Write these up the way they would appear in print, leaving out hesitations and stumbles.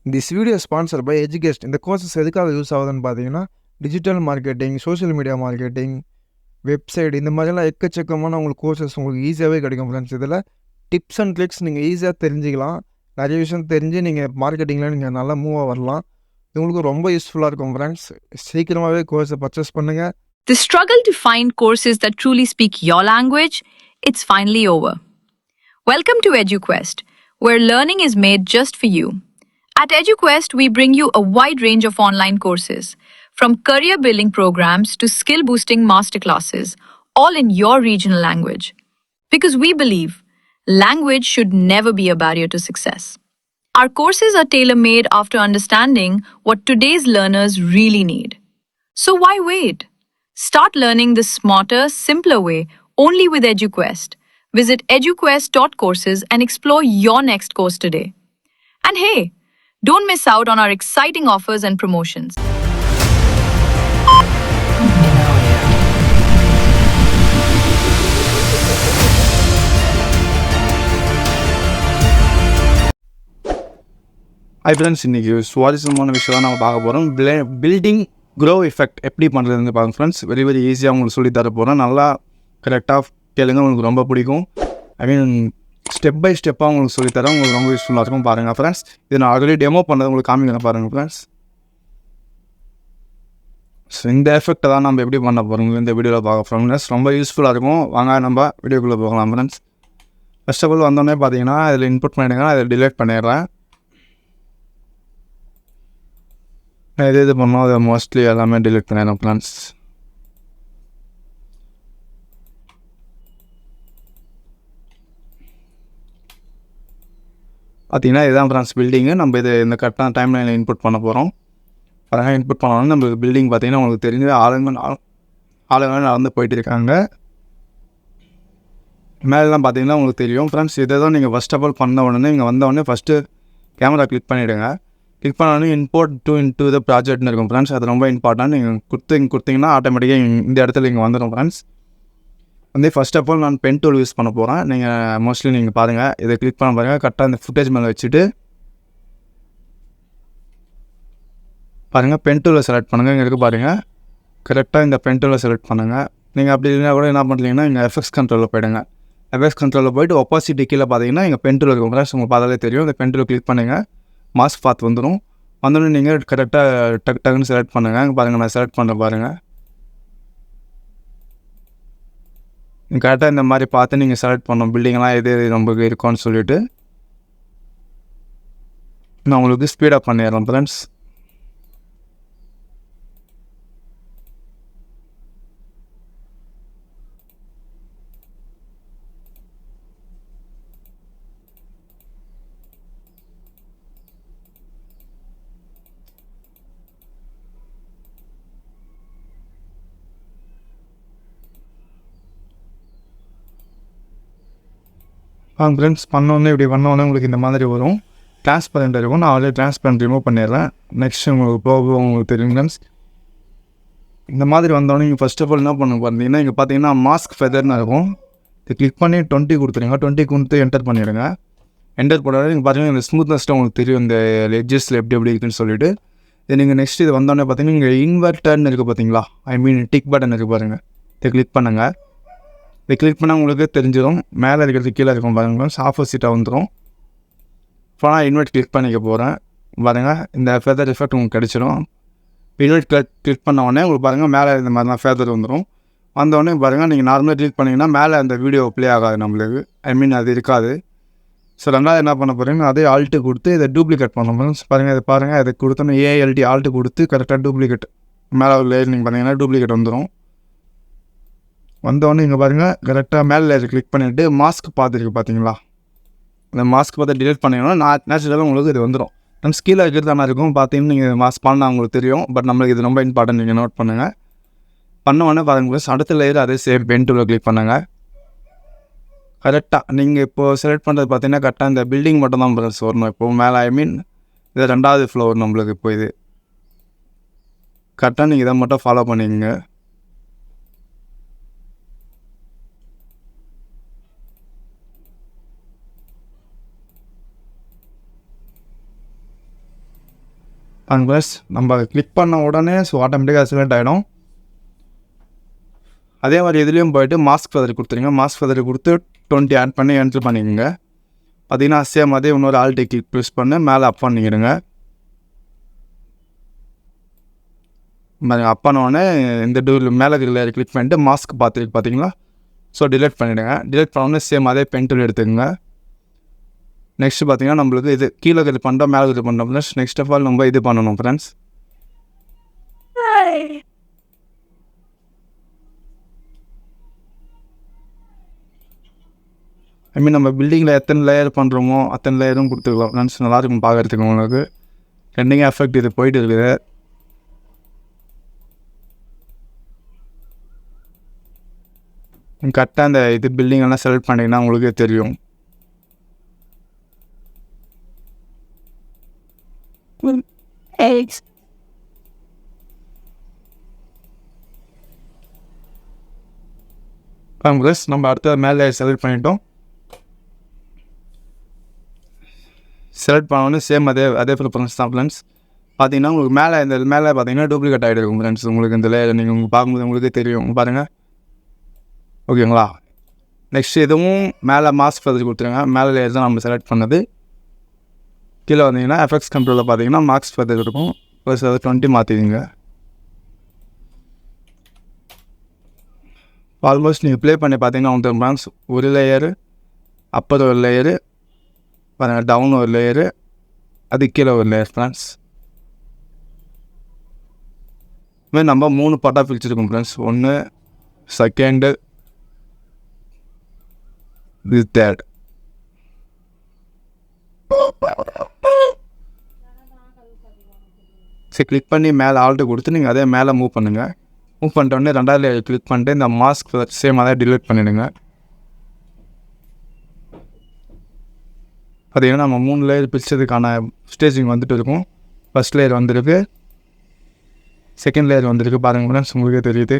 This video is sponsored by Educast. இந்த courses எதுக்காக use ஆகுதுன்னு பார்த்தீங்கன்னா, digital marketing, social media marketing, website இந்த மாதிரிலாம் எக்கச்சக்கமான உங்களுக்கு கோர்சஸ் உங்களுக்கு ஈஸியாகவே கிடைக்கும் ஃப்ரெண்ட்ஸ். இதில் டிப்ஸ் அண்ட் ட்ரிக்ஸ் நீங்கள் ஈஸியாக தெரிஞ்சுக்கலாம். நிறைய விஷயம் தெரிஞ்சு நீங்கள் மார்க்கெட்டிங்கில் நீங்கள் நல்லா மூவாக வரலாம். இது உங்களுக்கு ரொம்ப யூஸ்ஃபுல்லாக இருக்கும் ஃப்ரெண்ட்ஸ். சீக்கிரமாகவே கோர்ஸை பர்ச்சேஸ் பண்ணுங்கள். The struggle to find courses that truly speak your language, it's finally over. Welcome to EduQuest, where learning is made just for you. At EduQuest, we bring you a wide range of online courses, from career building programs to skill boosting masterclasses, all in your regional language. Because we believe language should never be a barrier to success. Our courses are tailor made after understanding what today's learners really need. So why wait? Start learning the smarter, simpler way only with EduQuest. Visit eduquest.courses and explore your next course today. And hey, don't miss out on our exciting offers and promotions. Hi friends, இன்றைக்கி சுவாரஸ்யமான விஷயம் தான் நம்ம பார்க்க போகிறோம். Building grow effect எப்படி பண்ணுறதுன்னு பார்க்க ஃப்ரெண்ட்ஸ். வெரி ஈஸியாக உங்களுக்கு சொல்லித்தர போகிறேன். நல்லா கரெக்டாக கேளுங்க, உங்களுக்கு ரொம்ப பிடிக்கும். ஸ்டெப் பை ஸ்டெப்பாக உங்களுக்கு சொல்லித்தரேன். உங்களுக்கு ரொம்ப யூஸ்ஃபுல்லாக இருக்கும். பாருங்கள் ஃப்ரெண்ட்ஸ், இது நான் ஆல்ரெடி டெமோ பண்ணது உங்களுக்கு காமிக்கிறேன். பாருங்கள் ஃப்ரெண்ட்ஸ், ஸோ இந்த எஃபெக்ட்டை தான் நம்ம எப்படி பண்ண போகிறோம் இந்த வீடியோவில் பார்க்க ஃப்ரெண்ட்ஸ். ரொம்ப யூஸ்ஃபுல்லாக இருக்கும். வாங்க நம்ம வீடியோக்குள்ளே போகலாம் ஃப்ரெண்ட்ஸ். ஃபர்ஸ்ட் ஆஃப் ஆல் வந்தோடனே பார்த்தீங்கன்னா இதில் இன்புட் பண்ணிடுங்க. அதை டிலீட் பண்ணிடுறேன். எது பண்ணோம் அதை மோஸ்ட்லி எல்லாமே டிலீட் பண்ணிடுறேன் ஃப்ரெண்ட்ஸ். பார்த்தீங்கன்னா இதுதான் ஃப்ரெண்ட்ஸ் பில்டிங்கு. நம்ம இது இந்த கரெக்டான டைம் லைனில் இன்புட் பண்ண போகிறோம். பாருங்கள், இன்புட் பண்ணோன்னா நம்ம பில்டிங் பார்த்தீங்கன்னா உங்களுக்கு தெரிஞ்ச ஆளுங்க நடந்து போயிட்டு இருக்காங்க. மேலெலாம் பார்த்தீங்கன்னா உங்களுக்கு தெரியும் ஃப்ரெண்ட்ஸ். இதை தான் நீங்கள் ஃபஸ்ட் ஆஃப் ஆல் பண்ண உடனே நீங்கள் வந்த உடனே ஃபஸ்ட்டு கேமரா கிளிக் பண்ணிவிடுங்க. கிளிக் பண்ணோடனே இம்போர்ட் டு இன்டு த ப்ராஜெக்ட்னு இருக்கும் ஃப்ரெண்ட்ஸ். அது ரொம்ப இம்பார்ட்டன்ட். நீங்கள் கொடுத்தீங்கன்னா ஆட்டோமேட்டிக்காக இந்த இடத்துல இங்கே வந்துடும் ஃப்ரெண்ட்ஸ். வந்து ஃபஸ்ட் ஆஃப் ஆல் நான் பென் டூல் யூஸ் பண்ண போகிறேன். நீங்கள் மோஸ்ட்லி நீங்கள் பாருங்கள், இதை கிளிக் பண்ண பாருங்கள். கரெக்டாக இந்த ஃபுட்டேஜ் மேலே வச்சுட்டு பாருங்கள், பென் டூலை செலக்ட் பண்ணுங்கள். இங்கே இருக்குது பாருங்கள், கரெக்டாக இந்த பென் டூலை செலக்ட் பண்ணுங்கள். நீங்கள் அப்படி இல்லைனா கூட என்ன பண்ணுறீங்கன்னா இங்கே எஃபெக்ட்ஸ் கண்ட்ரோலில் போய்டுங்க. எஃபெக்ட்ஸ் கண்ட்ரோலில் போய்ட்டு ஒப்பாசிட்டி கீழே பார்த்தீங்கன்னா இங்கே பென் டூல் இருக்கும் ஃப்ரெண்ட்ஸ். உங்களுக்கு பார்த்தாலே தெரியும். இந்த பென் டூலை கிளிக் பண்ணுங்கள். மாஸ்க் பாத் வந்துடும். வந்தோடனே நீங்கள் கரெக்டாக டக்குன்னு செலக்ட் பண்ணுங்கள். இங்கே பாருங்கள், நான் செலக்ட் பண்ண பாருங்கள். கரெக்டாக இந்த மாதிரி பார்த்து நீங்கள் செலக்ட் பண்ணணும். பில்டிங்லாம் எது நம்மளுக்கு இருக்கும்னு சொல்லிவிட்டு நான் உங்களுக்கு ஸ்பீடப் பண்ணிடுறேன் ஃப்ரெண்ட்ஸ். ஃப்ரெண்ட்ஸ் பண்ணோன்னே இப்படி பண்ணோன்னே உங்களுக்கு இந்த மாதிரி வரும். டிரான்ஸ்பரண்ட் இருக்கும். நான் ஆல்ரெடி டிரான்ஸ்பரண்ட் ரிமூவ் பண்ணிடுறேன். நெக்ஸ்ட் உங்களுக்கு போக உங்களுக்கு தெரியும் ஃப்ரெண்ட்ஸ். இந்த மாதிரி வந்தோடனே நீங்கள் ஃபஸ்ட் ஆஃப் ஆல் என்ன பண்ண பார்த்தீங்கன்னா இங்கே பார்த்தீங்கன்னா மாஸ்க் ஃபெதர்னு இருக்கும். இது கிளிக் பண்ணி 20 கொடுத்துருங்க. 20 கொடுத்து என்டர் பண்ணிவிடுங்க. என்டர் பண்ணாலே நீங்கள் பார்த்தீங்கன்னா இந்த ஸ்மூத்னஸ்ட்டாக உங்களுக்கு தெரியும், இந்த எட்ஜஸில் எப்படி இருக்குன்னு சொல்லிவிட்டு. இது நீங்கள் நெக்ஸ்ட் இது வந்தோடனே பார்த்தீங்கன்னா இங்கே இன்வெர்டர்னு இருக்குது பார்த்தீங்களா, டிக் பட்டன் இருக்குது பாருங்கள். இதை கிளிக் பண்ணுங்கள். இதை கிளிக் பண்ணால் உங்களுக்கு தெரிஞ்சிடும். மேலே இருக்கிறது கீழே இருக்கும் பாருங்கள், ஆப்போசிட்டாக வந்துடும். இப்போ நான் இன்வெர்ட் கிளிக் பண்ணிக்க போகிறேன். பாருங்கள், இந்த ஃபெதர் எஃபெக்ட் உங்களுக்கு கிடச்சிடும். இன்வெர்ட் கிளிக் பண்ண உடனே உங்களுக்கு பாருங்கள் மேலே இந்த மாதிரி தான் ஃபெதர் வந்துடும். வந்தோடனே பாருங்கள், நீங்கள் நார்மலாக கிளிக் பண்ணிங்கன்னா மேலே அந்த வீடியோ ப்ளே ஆகாது நம்மளுக்கு. அது இருக்காது. ஸோ ரெண்டாவது என்ன பண்ண போகிறீங்கன்னா அதே ஆல்ட்டு கொடுத்து இதை டூப்ளிகேட் பண்ண போகிறோம். பாருங்கள், இதை பாருங்கள், இதை கொடுத்தோன்னே ஏஎல்டி ஆல்ட்டு கொடுத்து கரெக்டாக டூப்ளிகேட் மேலே ஒரு லேயர் நீங்கள் பார்த்தீங்கன்னா டூப்ளிகேட் வந்துடும். வந்தோடனே இங்கே பாருங்கள், கரெக்டாக மேலே லேயர் கிளிக் பண்ணிவிட்டு மாஸ்க் பார்த்துருக்கு பார்த்தீங்களா, இந்த மாஸ்க் பார்த்து டிலீட் பண்ணிங்கன்னா நேச்சுரலாக உங்களுக்கு இது வந்துடும். நம்ம ஸ்கீலாக இருக்கிறது தானே இருக்கும். பார்த்தீங்கன்னா நீங்கள் மாஸ்க் பண்ணால் உங்களுக்கு தெரியும். பட் நம்மளுக்கு இது ரொம்ப இம்பார்ட்டன்ட், நீங்கள் நோட் பண்ணுங்கள். பண்ண உடனே பாருங்கள், அடுத்த லேயர் அதே சேம் பென் டூலை கிளிக் பண்ணுங்கள். கரெக்டாக நீங்கள் இப்போது செலக்ட் பண்ணுறது பார்த்தீங்கன்னா கரெக்டாக இந்த பில்டிங் மட்டும் தான் ப்ளஸ் வரணும். இப்போது மேலே இது 2வது ஃப்ளோர் நம்மளுக்கு. இப்போ இது கரெக்டாக நீங்கள் இதை மட்டும் ஃபாலோ பண்ணிக்கங்க. அண்ட் ப்ளஸ் நம்ம கிளிக் பண்ண உடனே ஸோ ஆட்டோமேட்டிக்காக செலக்ட் ஆகிடும். அதே மாதிரி இதுலேயும் போய்ட்டு மாஸ்க் ஃபெதர் கொடுத்துருங்க. மாஸ்க் ஃபெதர் கொடுத்து 20 ஆட் பண்ணி என்ட்ரு பண்ணிக்கோங்க. பார்த்தீங்கன்னா சேம் அதே இன்னொரு ஆல்ட்டி கிளிக் ப்ரெஸ் பண்ணி மேலே அப் பண்ணிக்கிடுங்க. அப் பண்ணோடனே இந்த டூல் மேலே லேயர் கிளிக் பண்ணிட்டு மாஸ்க் பார்த்துருக்கு பார்த்தீங்களா, ஸோ டிலீட் பண்ணிவிடுங்க. டிலீட் பண்ணோடனே சேம் அதே பென் டூல் எடுத்துக்கோங்க. நெக்ஸ்ட்டு பார்த்தீங்கன்னா நம்மளுக்கு இது கீழே இது பண்ணுறோம், மேலே இது பண்ணுறோம் ஃப்ரெண்ட்ஸ். நெக்ஸ்ட் ஆஃப் ஆல் நம்ம இது பண்ணணும் ஃப்ரெண்ட்ஸ். நம்ம பில்டிங்கில் எத்தனை லேயர் பண்ணுறோமோ அத்தனை லேயரும் கொடுத்துக்கலாம் ஃப்ரெண்ட்ஸ். நல்லாயிருக்கும் பார்க்குறதுக்கு. உங்களுக்கு ரெண்டிங் எஃபெக்ட் இது போயிட்டு இருக்குது. கரெக்டாக அந்த இது பில்டிங்கெல்லாம் செலக்ட் பண்ணிங்கன்னா உங்களுக்கே தெரியும். ப்ளஸ் நம்ம அடுத்த மேலே செலக்ட் பண்ணிட்டோம். செலக்ட் பண்ணோன்னு சேம் அதே ப்ரிஃபரன்ஸ் தான் ஃப்ரெண்ட்ஸ். பார்த்தீங்கன்னா உங்களுக்கு மேலே பார்த்தீங்கன்னா டூப்ளிகேட் ஆகிட்டு இருக்கும் ஃப்ரெண்ட்ஸ். உங்களுக்கு இந்த லேயர் நீங்கள் உங்களுக்கு பார்க்கும்போது உங்களுக்கே தெரியும் பாருங்கள். ஓகேங்களா. நெக்ஸ்ட் இதுவும் மேலே மாஸ்க் ஃபெதர் கொடுத்துருங்க. மேலே லேயர் தான் நம்ம செலக்ட் பண்ணது. கீழே வந்தீங்கன்னா எஃபெக்ட்ஸ் கண்ட்ரோலில் பார்த்தீங்கன்னா மாஸ்க் ஃபெதர் இருக்கும். ப்ளஸ் அதை 20 மாற்றிடுங்க. ஆல்மோஸ்ட் நீங்கள் ப்ளே பண்ணி பார்த்தீங்கன்னா உங்களுக்கு ஃப்ரெண்ட்ஸ் ஒரு லேயரு, அப்பர் ஒரு லேயரு, பாருங்கள் டவுன் ஒரு லேயரு, அது கீழே ஒரு லேயர் ஃப்ரெண்ட்ஸ். இதுமாதிரி நம்ம 3 பார்ட்டாக பிரிச்சுருக்கோம் ஃப்ரெண்ட்ஸ். 1 செகண்டு, இது தேர்ட். சரி, கிளிக் பண்ணி மேலே ஆல்ட்டு கொடுத்து நீங்கள் அதே மேலே மூவ் பண்ணுங்கள். மூவ் பண்ணிட்டோடனே 2வது லேயர் கிளிக் பண்ணிட்டு இந்த மாஸ்க் சேம் அதே டிலீட் பண்ணிவிடுங்க. பார்த்தீங்கன்னா நம்ம 3 லேயர் பிரிச்சதுக்கான ஸ்டேஜிங் வந்துட்டு இருக்கும். ஃபஸ்ட் லேயர் வந்துருக்கு, செகண்ட் லேயர் வந்துருக்கு. பாருங்கள் ஃப்ரெண்ட்ஸ், உங்களுக்கே தெரியுது.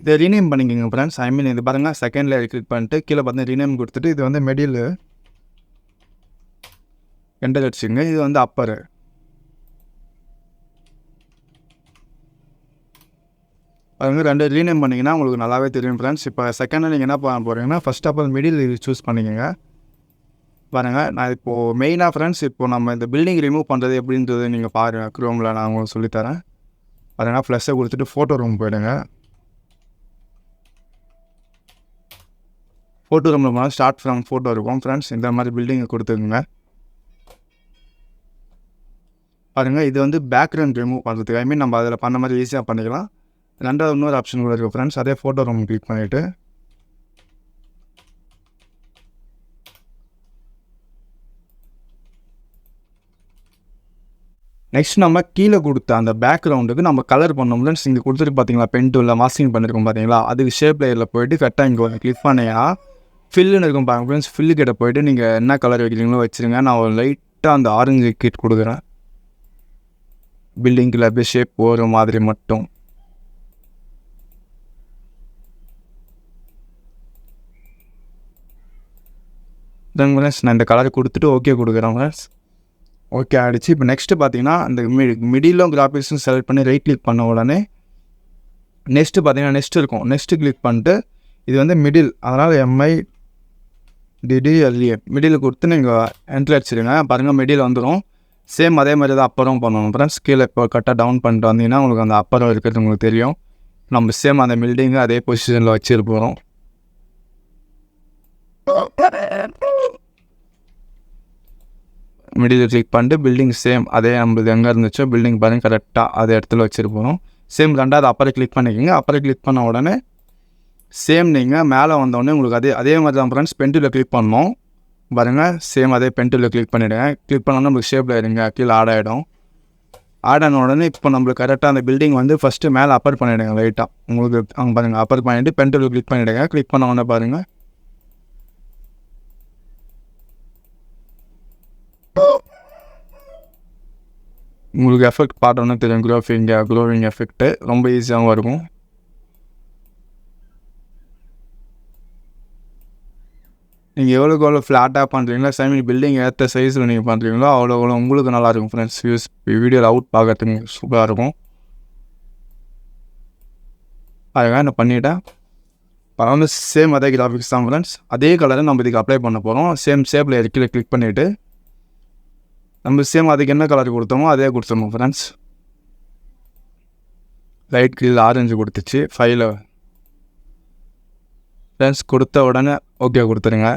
இதை ரீநேம் பண்ணிக்கோங்க ஃப்ரெண்ட்ஸ். இது பாருங்கள், செகண்ட் லேயர் கிளிக் பண்ணிட்டு கீழே பார்த்தீங்கன்னா ரீநேம் கொடுத்துட்டு இது வந்து மிடில் என்டர் அடிச்சுங்க. இது வந்து அப்பரு. அது 2 ரீநேம் பண்ணிங்கன்னா உங்களுக்கு நல்லாவே தெரியும் ஃப்ரெண்ட்ஸ். இப்போ செகண்டாக நீங்கள் என்ன பண்ண போகிறீங்கன்னா ஃபஸ்ட் ஆஃப் ஆல் மிடில் இது சூஸ் பண்ணிக்கோங்க. பாருங்கள், நான் இப்போது மெயினாக ஃப்ரெண்ட்ஸ் இப்போது நம்ம இந்த பில்டிங் ரிமூவ் பண்ணுறது எப்படின்றது நீங்கள் பாருங்கள். க்ரோமில் நான் உங்களுக்கு சொல்லித்தரேன். பாருங்கள், ப்ளஸ்ஸை கொடுத்துட்டு ஃபோட்டோ ரூம் போயிடுங்க. ஃபோட்டோ ரூமில் போனால் ஸ்டார்ட் ஃப்ரம் ஃபோட்டோ இருக்கும் ஃப்ரெண்ட்ஸ். இந்த மாதிரி பில்டிங்கை கொடுத்துக்குங்க. பாருங்கள், இது வந்து பேக்ரவுண்ட் ரிமூவ் பண்ணுறதுக்கு நம்ம அதில் பண்ண மாதிரி ஈஸியாக பண்ணிக்கலாம். 2வது இன்னொரு ஆப்ஷன் கூட இருக்குது ஃப்ரெண்ட்ஸ். அதே ஃபோட்டோ ரூம் கிளிக் பண்ணிவிட்டு நெக்ஸ்ட் நம்ம கீழே கொடுத்த அந்த பேக்ரவுண்டுக்கு நம்ம கலர் பண்ணோம் ஃப்ரெண்ட்ஸ். இங்கே கொடுத்துட்டு பார்த்தீங்களா, பென் டூலில் மாஸ்கிங் பண்ணியிருக்கோம் பார்த்தீங்களா, அதுக்கு ஷேப் லேயரில் போய்ட்டு கரெக்டாக இங்கே வந்து கிளிக் பண்ணியா ஃபில்லுன்னு இருக்கும் பாருங்கள் ஃப்ரெண்ட்ஸ். ஃபில்லு கிட்ட போய்ட்டு நீங்கள் என்ன கலர் வைக்கிறீங்களோ வச்சுருங்க. நான் ஒரு லைட்டாக அந்த ஆரஞ்சு கிட் கொடுக்குறேன். பில்டிங்கில் அப்படியே ஷேப் போகிற மாதிரி மட்டும். ஃப்ரெண்ட்ஸ் நான் இந்த கலரை கொடுத்துட்டு ஓகே கொடுக்குறேன் ஃப்ரெண்ட்ஸ். ஓகே ஆகிடுச்சு. இப்போ நெக்ஸ்ட்டு பார்த்தீங்கன்னா இந்த மிடிலும் கிராஃபிக்ஸும் செலக்ட் பண்ணி ரைட் கிளிக் பண்ண உடனே நெக்ஸ்ட்டு பார்த்தீங்கன்னா நெக்ஸ்ட் இருக்கும். நெக்ஸ்ட்டு கிளிக் பண்ணிட்டு இது வந்து மிடில், அதனால் MIDDLE மிடில் கொடுத்து நீங்கள் என்ட்ரு அடிச்சிடுங்க. பாருங்கள், மிடில் வந்துடும். சேம் அதே மாதிரி தான் அப்பறம் பண்ணணும் ஃப்ரெண்ட்ஸ். கீழே இப்போ கரெக்டாக டவுன் பண்ணிட்டு வந்தீங்கன்னா உங்களுக்கு அந்த அப்பறம் இருக்கிறது உங்களுக்கு தெரியும். நம்ம சேம் அந்த பில்டிங்கை அதே பொசிஷனில் வச்சுட்டு போகிறோம். மிடில் கிளிக் பண்ணிட்டு பில்டிங் சேம் அதே நம்மளுக்கு எங்கே இருந்துச்சோ பில்டிங் பாருங்கள் கரெக்டாக அதே இடத்துல வச்சுருப்போம். சேம் 2வது அப்பரை கிளிக் பண்ணிக்கோங்க. அப்பரை கிளிக் பண்ண உடனே சேம் நீங்கள் மேலே வந்தோடனே உங்களுக்கு அதே மாதிரி தான் ஃப்ரெண்ட்ஸ் பென் டூலில் கிளிக் பண்ணணும். பாருங்கள், சேம் அதே பென் டூலில் கிளிக் பண்ணிவிடுங்க. கிளிக் பண்ணோன்னா நம்மளுக்கு ஷேப்பில் இருங்க கீழே ஆட் ஆகிடும். ஆட் ஆன உடனே இப்போ நம்மளுக்கு கரெக்டாக அந்த பில்டிங் வந்து ஃபஸ்ட்டு மேலே அப்பர் பண்ணிவிடுங்க லைட்டாக. உங்களுக்கு அங்கே பாருங்கள் அப்பர் பண்ணிவிட்டு பென் டூலில் கிளிக் பண்ணிவிடுங்க. கிளிக் பண்ண உடனே பாருங்கள் உங்களுக்கு எஃபெக்ட் பார்த்தோன்னே தெரியும். க்ளோவிங் எஃபெக்ட்டு ரொம்ப ஈஸியாகவும் இருக்கும். நீங்கள் எவ்வளோக்கு எவ்வளோ ஃப்ளாட்டாக பண்ணுறீங்களோ சேமி பில்டிங் ஏற்ற சைஸில் நீங்கள் பண்ணுறீங்களோ அவ்வளோ எவ்வளோ உங்களுக்கு நல்லாயிருக்கும் ஃப்ரெண்ட்ஸ். வீடியோவில் அவுட் பார்க்கறதுக்கு சூப்பராக இருக்கும். அதுக்காக நான் பண்ணிவிட்டேன். இப்போ வந்து சேம் அதே கிராஃபிக்ஸ் தான் ஃப்ரெண்ட்ஸ். அதே கலரை நம்ம இதுக்கு அப்ளை பண்ண போகிறோம். சேம் ஷேப்பில் கீழே கிளிக் பண்ணிவிட்டு நம்ம சேம் அதுக்கு என்ன கலர் கொடுத்தோமோ அதே கொடுத்துடணும் ஃப்ரெண்ட்ஸ். லைட் கீழே ஆரஞ்சு கொடுத்துச்சு ஃபைல ஃப்ரெண்ட்ஸ். கொடுத்த உடனே ஓகே கொடுத்துருங்க.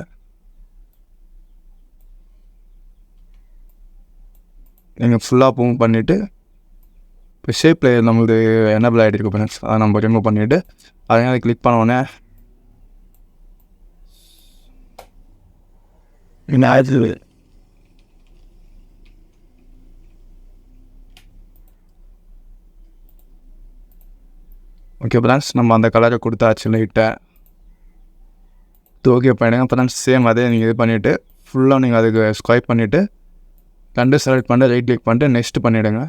நீங்கள் ஃபுல்லாக மூவ் பண்ணிவிட்டு இப்போ ஷேப் லேயர் நம்மளுக்கு எனபிள் ஆகிட்டு ஃப்ரெண்ட்ஸ். அதை நம்ம ரிமூவ் பண்ணிவிட்டு அதனால் கிளிக் பண்ண உடனே ஓகே ஃப்ரெண்ட்ஸ், நம்ம அந்த கலரை கொடுத்தாச்சு லைட்டாக. ஓகே பண்ணிடுங்க ஃப்ரெண்ட்ஸ். சேம் அதே நீங்கள் இது பண்ணிவிட்டு ஃபுல்லாக நீங்கள் அதுக்கு ஸ்வைப் பண்ணிவிட்டு ரெண்டு செலக்ட் பண்ணிட்டு ரைட் கிளிக் பண்ணிட்டு நெக்ஸ்ட் பண்ணிவிடுங்க.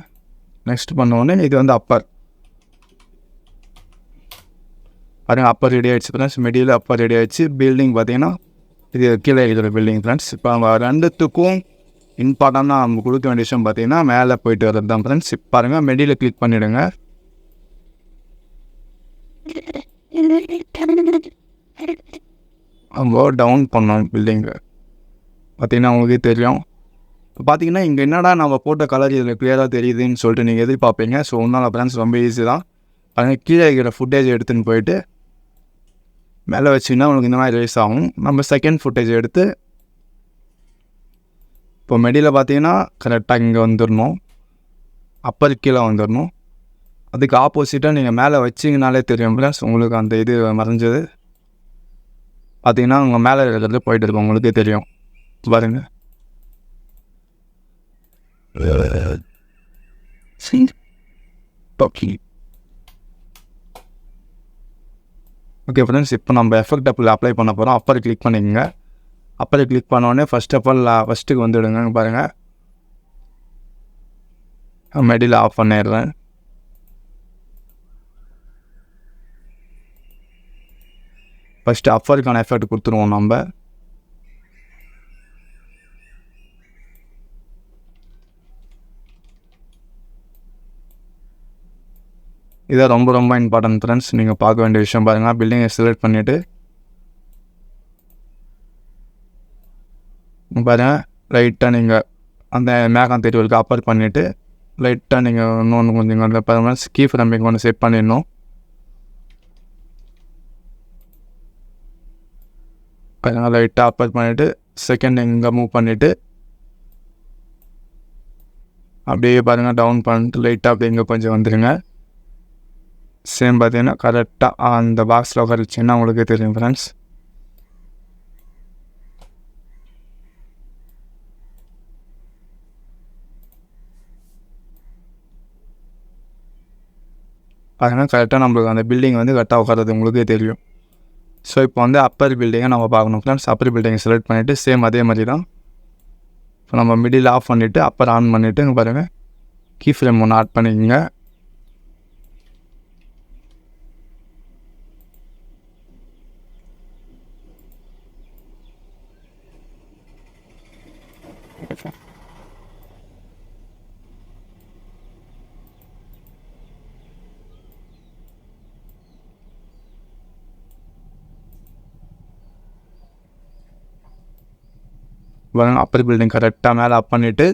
நெக்ஸ்ட் பண்ணோடனே இது வந்து அப்பர் பாருங்கள். அப்பர் ரெடி ஆகிடுச்சு ஃப்ரெண்ட்ஸ். மெட்டீரியல் அப்பர் ரெடி ஆகிடுச்சு. பில்டிங் பார்த்தீங்கன்னா இது கீழே இருக்கிற பில்டிங் ஃப்ரெண்ட்ஸ். இப்போ அவங்க ரெண்டுத்துக்கும் இம்பார்ட்டண்டாக நம்ம கொடுக்க வேண்டிய விஷயம் பார்த்தீங்கன்னா மேலே போயிட்டு வர்றது தான் ஃப்ரெண்ட்ஸ். இப்போ பாருங்கள் மெட்டீரியல் கிளிக் பண்ணிவிடுங்க. அவங்க டவுன் பண்ணோம் பில்டிங்கு பார்த்தீங்கன்னா உங்களுக்கே தெரியும். இப்போ பார்த்தீங்கன்னா இங்கே என்னடா நம்ம போட்ட கலர் இதில் கிளியராக தெரியுதுன்னு சொல்லிட்டு நீங்கள் எதிர்பார்ப்பீங்க. ஸோ ஒன்றால் ஃப்ரெண்ட்ஸ் ரொம்ப ஈஸி தான். அதுங்க கீழே இருக்கிற ஃபுட்டேஜ் எடுத்துன்னு போயிட்டு மேலே வச்சிங்கன்னா உங்களுக்கு இந்த மாதிரி ரைஸ் ஆகும். நம்ம செகண்ட் ஃபுட்டேஜ் எடுத்து இப்போ மெடியில் பார்த்தீங்கன்னா கரெக்டாக இங்கே வந்துடணும். அப்பர் கீழே வந்துடணும். அதுக்கு ஆப்போசிட்டாக நீங்கள் மேலே வச்சிங்கனாலே தெரியும் ஃப்ரெண்ட்ஸ் உங்களுக்கு அந்த இது மறைஞ்சது பார்த்தீங்கன்னா உங்கள் மேலே இருக்கிறது போயிட்டு இருக்கும். உங்களுக்கே தெரியும் பாருங்கள். ஓகே ஃப்ரெண்ட்ஸ், இப்போ நம்ம எஃபெக்ட் அப்ளை பண்ண போகிறோம். அப்பர் கிளிக் பண்ணிக்கோங்க. அப்பர் கிளிக் பண்ணோடனே ஃபஸ்ட் ஆஃப் ஆல் ஃபஸ்ட்டுக்கு வந்துவிடுங்க. பாருங்கள் மெடியில் ஆஃப் பண்ணிடுறேன். ஃபஸ்ட்டு அப்பருக்கான எஃபெக்ட் கொடுத்துருவோம் நம்ம. இதை ரொம்ப ரொம்ப இம்பார்ட்டன்ட் ஃப்ரெண்ட்ஸ். நீங்கள் பார்க்க வேண்டிய விஷயம் பாருங்கள். பில்டிங்கை செலக்ட் பண்ணிவிட்டு பாருங்கள் லைட்டாக நீங்கள் அந்த மேகம் தெரிவுக்கு அப்பர் பண்ணிவிட்டு லைட்டாக நீங்கள் இன்னொன்று கொஞ்சம் அந்த பாருங்கள் கீ ஃப்ரேமிங் ஒன்று செட் பண்ணிடணும். பாருங்கள் லைட்டாக அப்பர் பண்ணிவிட்டு செகண்ட் இங்கே மூவ் பண்ணிவிட்டு அப்படியே பாருங்கள் டவுன் பண்ணிட்டு லைட்டாக அப்படியே இங்கே கொஞ்சம் வந்துடுங்க. சேம் பார்த்தீங்கன்னா கரெக்டாக அந்த பாக்ஸில் உட்காரிச்சிங்கன்னா உங்களுக்கே தெரியும் ஃப்ரெண்ட்ஸ். அதனால் கரெக்டாக நம்மளுக்கு அந்த பில்டிங் வந்து கரெக்டாக உட்காரது உங்களுக்கே தெரியும். ஸோ இப்போ வந்து அப்பர் பில்டிங்கை நம்ம பார்க்கணும் ஃப்ரெண்ட்ஸ். அப்பர் பில்டிங்கை செலக்ட் பண்ணிவிட்டு சேம் அதே மாதிரி தான் இப்போ நம்ம மிடில் ஆஃப் பண்ணிவிட்டு அப்பர் ஆன் பண்ணிவிட்டு இங்கே பாருங்கள் கீ ஃப்ரேம் ஒன்று ஆட் பண்ணிக்கோங்க. அப்பர் பில்டிங் கரெக்டாக மேலே அப் பண்ணிவிட்டு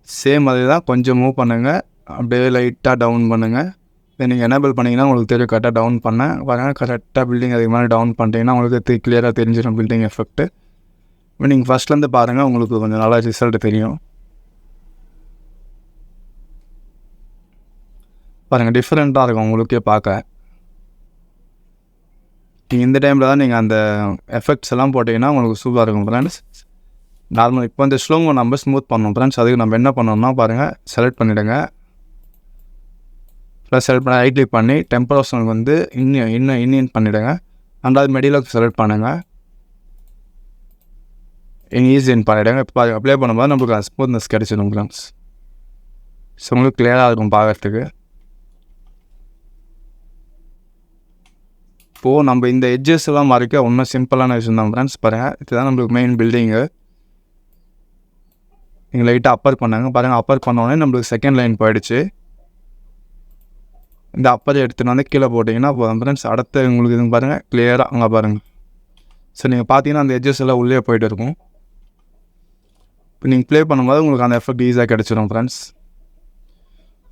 சேம் அதே தான் கொஞ்சம் மூவ் பண்ணுங்கள். அப்படியே லைட்டாக டவுன் பண்ணுங்கள். இதை நீங்கள் எனேபிள் பண்ணிங்கன்னா உங்களுக்கு தெரியும் கரெக்டாக டவுன் பண்ணேன். பாருங்கள் கரெக்டாக பில்டிங் அதுக்கு மேலே டவுன் பண்ணிட்டீங்கன்னா உங்களுக்கு கிளியராக தெரிஞ்சிடும் பில்டிங் எஃபெக்ட்டு. இப்போ நீங்கள் ஃபஸ்ட்லேருந்து பாருங்கள் உங்களுக்கு கொஞ்சம் நல்லா ரிசல்ட் தெரியும். பாருங்கள் டிஃப்ரெண்ட்டாக இருக்கும் உங்களுக்கே பார்க்க. நீங்கள் இந்த டைமில் தான் நீங்கள் அந்த எஃபெக்ட்ஸ் எல்லாம் போட்டிங்கன்னா உங்களுக்கு சூப்பராக இருக்கும் ஃப்ரெண்ட்ஸ். நார்மல் இப்போ இந்த ஸ்லோமோ நம்ம ஸ்மூத் பண்ணோம் ஃப்ரெண்ட்ஸ். அதுக்கு நம்ம என்ன பண்ணோம்னா பாருங்கள் செலக்ட் பண்ணிவிடுங்க. ப்ளஸ் செலக்ட் பண்ணி ரைட் கிளிக் பண்ணி டெம்பரேச்சர் வந்து இன்னியன் பண்ணிவிடுங்க. ரெண்டாவது மெடியில் செலக்ட் பண்ணுங்கள். ஈஸின்னு பண்ணிவிடுங்க. இப்போ அப்ளை பண்ணும்போது நம்மளுக்கு ஸ்மூத்னஸ் கிடச்சிடும் ஃப்ரெண்ட்ஸ். ஸோ உங்களுக்கு கிளியராக இருக்கும் பார்க்குறதுக்கு. இப்போது நம்ம இந்த எட்ஜஸ் எல்லாம் மறைக்க ஒன்றும் சிம்பிளான விஷயம் தான் ஃப்ரெண்ட்ஸ். பாருங்கள், இதுதான் நம்மளுக்கு மெயின் பில்டிங்கு. நீங்கள் லைட்டாக அப்பர் பண்ணாங்க பாருங்கள். அப்பர் பண்ணோடனே நம்மளுக்கு செகண்ட் லைன் போயிடுச்சு. இந்த அப்பரை எடுத்துகிட்டு வந்து கீழே போட்டிங்கன்னா போதும் ஃப்ரெண்ட்ஸ். அடுத்து உங்களுக்கு இது பாருங்கள் கிளியராக அங்கே பாருங்கள். சரி, நீங்கள் பார்த்தீங்கன்னா அந்த எட்ஜஸ் எல்லாம் உள்ளே போய்ட்டு இருக்கும். இப்போ நீங்கள் ப்ளே பண்ணும்போது உங்களுக்கு அந்த எஃபெக்ட் ஈஸியாக கிடச்சிடும் ஃப்ரெண்ட்ஸ்.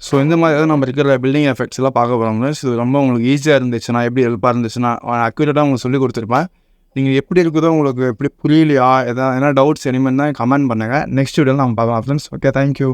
ஸோ இந்த மாதிரி தான் நம்ம இருக்கிற பில்டிங் எஃபெக்ட்ஸ் எல்லாம் பார்க்க போகிறோம் ஃப்ரெண்ட்ஸ். இது ரொம்ப உங்களுக்கு ஈஸியாக இருந்துச்சுன்னா, எப்படி ஹெல்ப்பாக இருந்துச்சுன்னா, அக்யூரேட்டாக உங்களுக்கு சொல்லி கொடுத்துருப்பேன். நீங்கள் எப்படி இருக்குதோ, உங்களுக்கு எப்படி புரியலையா, எதனா டவுட்ஸ் இனிமேல் தான் கமெண்ட் பண்ணுங்கள். நெக்ஸ்ட் வீடியோவில் நம்ம பார்க்கலாம் ஃப்ரெண்ட்ஸ். Okay, thank you.